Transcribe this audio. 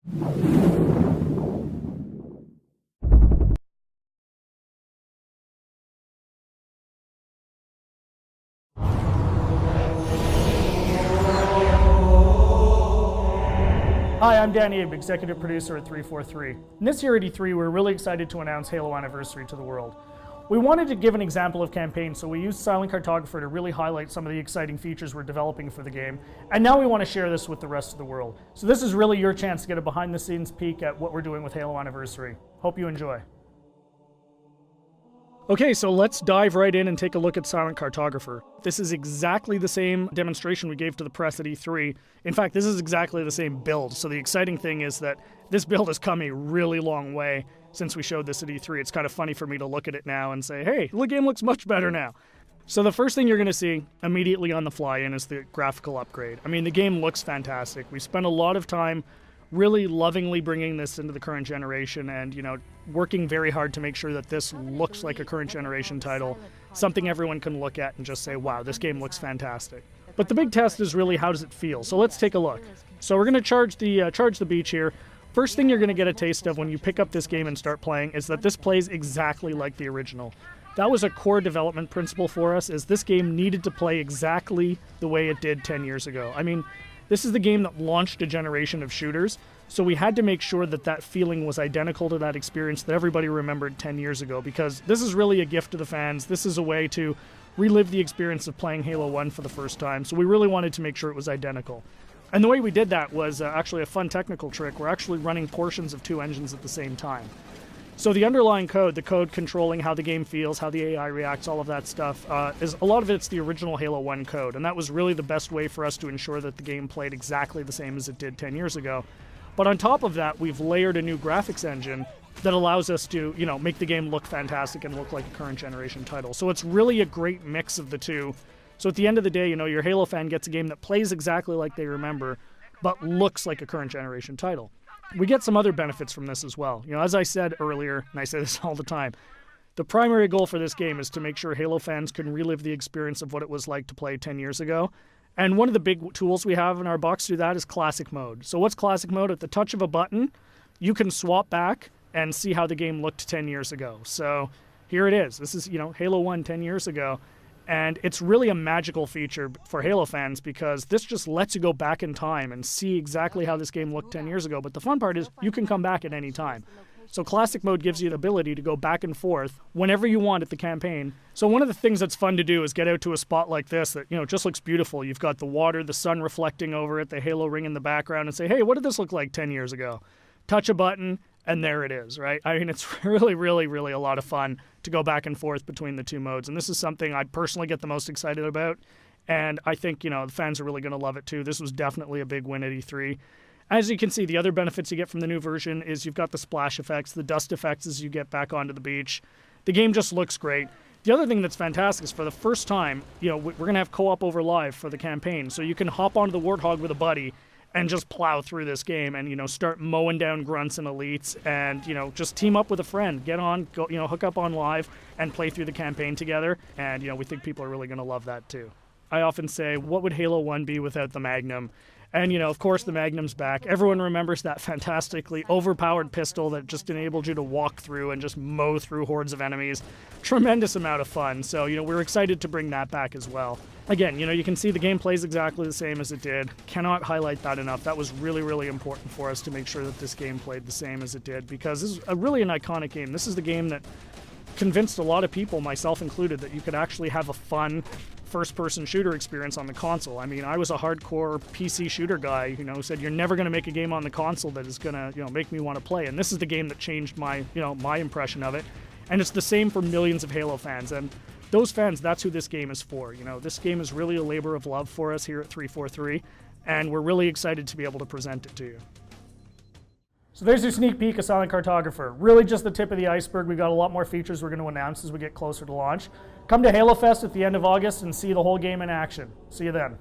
Hi, I'm Dan Abe, executive producer at 343. And this year at E3, we're really excited to announce Halo Anniversary to the world. We wanted to give an example of campaign, so we used Silent Cartographer to really highlight some of the exciting features we're developing for the game. And now we want to share this with the rest of the world. So this is really your chance to get a behind-the-scenes peek at what we're doing with Halo Anniversary. Hope you enjoy. Okay, so let's dive right in and take a look at Silent Cartographer. This is exactly the same demonstration we gave to the press at E3. In fact, this is exactly the same build. So the exciting thing is that this build has come a really long way since we showed this at E3. It's kind of funny for me to look at it now and say, hey, the game looks much better now. So the first thing you're going to see immediately on the fly-in is the graphical upgrade. I mean, the game looks fantastic. We spent a lot of time really lovingly bringing this into the current generation and, working very hard to make sure that this looks like a current generation title, something everyone can look at and just say, wow, this game looks fantastic. But the big test is really, how does it feel? So let's take a look. So we're going to charge the beach here. First thing you're going to get a taste of when you pick up this game and start playing is that this plays exactly like the original. That was a core development principle for us, is this game needed to play exactly the way it did 10 years ago. I mean, this is the game that launched a generation of shooters, so we had to make sure that that feeling was identical to that experience that everybody remembered 10 years ago, because this is really a gift to the fans. This is a way to relive the experience of playing Halo 1 for the first time, so we really wanted to make sure it was identical. And the way we did that was actually a fun technical trick. We're actually running portions of two engines at the same time. So the underlying code, the code controlling how the game feels, how the AI reacts, all of that stuff, is a lot of it's the original Halo 1 code, and that was really the best way for us to ensure that the game played exactly the same as it did 10 years ago. But on top of that, we've layered a new graphics engine that allows us to, make the game look fantastic and look like a current generation title. So it's really a great mix of the two. So at the end of the day, your Halo fan gets a game that plays exactly like they remember, but looks like a current generation title. We get some other benefits from this as well. As I said earlier, and I say this all the time, the primary goal for this game is to make sure Halo fans can relive the experience of what it was like to play 10 years ago. And one of the big tools we have in our box to do that is Classic Mode. So what's Classic Mode? At the touch of a button, you can swap back and see how the game looked 10 years ago. So here it is. This is, Halo 1 10 years ago. And it's really a magical feature for Halo fans, because this just lets you go back in time and see exactly how this game looked 10 years ago. But the fun part is you can come back at any time. So Classic Mode gives you the ability to go back and forth whenever you want at the campaign. So one of the things that's fun to do is get out to a spot like this that, just looks beautiful. You've got the water, the sun reflecting over it, the Halo ring in the background, and say, hey, what did this look like 10 years ago? Touch a button, and there it is, right? I mean, it's really, really, really a lot of fun to go back and forth between the two modes. And this is something I personally get the most excited about. And I think, the fans are really going to love it too. This was definitely a big win at E3. As you can see, the other benefits you get from the new version is you've got the splash effects, the dust effects as you get back onto the beach. The game just looks great. The other thing that's fantastic is for the first time, we're going to have co-op over live for the campaign. So you can hop onto the Warthog with a buddy and just plow through this game and, start mowing down grunts and elites and, just team up with a friend. Get on, go, hook up on live and play through the campaign together. And, we think people are really going to love that too. I often say, what would Halo 1 be without the Magnum? And, of course, the Magnum's back. Everyone remembers that fantastically overpowered pistol that just enabled you to walk through and just mow through hordes of enemies. Tremendous amount of fun. So, we're excited to bring that back as well. Again, you can see the game plays exactly the same as it did. Cannot highlight that enough. That was really, really important for us to make sure that this game played the same as it did, because this is really an iconic game. This is the game that convinced a lot of people, myself included, that you could actually have a fun first-person shooter experience on the console. I mean, I was a hardcore PC shooter guy, who said you're never going to make a game on the console that is going to, make me want to play. And this is the game that changed my, my impression of it. And it's the same for millions of Halo fans. And those fans, that's who this game is for. This game is really a labor of love for us here at 343, and we're really excited to be able to present it to you. So there's your sneak peek of Silent Cartographer. Really just the tip of the iceberg. We've got a lot more features we're going to announce as we get closer to launch. Come to Halo Fest at the end of August and see the whole game in action. See you then.